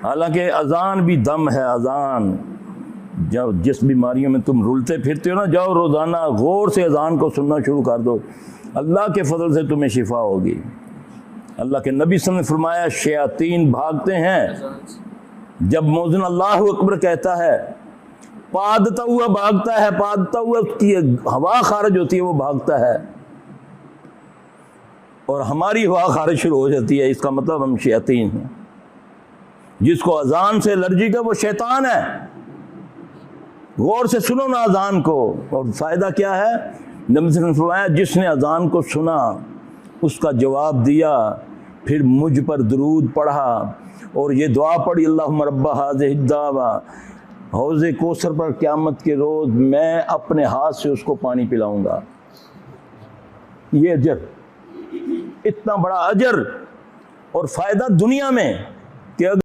हालांकि अजान भी दम है। अजान, जब जिस बीमारियों में तुम रुलते फिरते हो ना, जाओ रोज़ाना गौर से अजान को सुनना शुरू कर दो, अल्लाह के फजल से तुम्हें शिफा होगी। अल्लाह के नबी सल्लल्लाहु अलैहि वसल्लम ने फरमाया, शयातीन भागते हैं जब मुअज्जिन अल्लाहु अकबर कहता है, पादता हुआ भागता है, पादता हुआ उसकी हवा खारिज होती है, वो भागता है, और हमारी हवा खारिज शुरू हो जाती है। इसका मतलब हम शयातीन हैं। जिसको अजान से एलर्जी का, वो शैतान है। गौर से सुनो ना अजान को। और फायदा क्या है? नबी सल्लल्लाहु अलैहि वसल्लम ने फरमाया, जिसने अजान को सुना, उसका जवाब दिया, फिर मुझ पर दरूद पढ़ा और ये दुआ पढ़ी, अल्लाहुम्मा रब्बा हाज़िहि दावा, हौज़े कौसर पर क़यामत के रोज़ मैं अपने हाथ से उसको पानी पिलाऊंगा। ये अजर, इतना बड़ा अजर और फ़ायदा दुनिया में।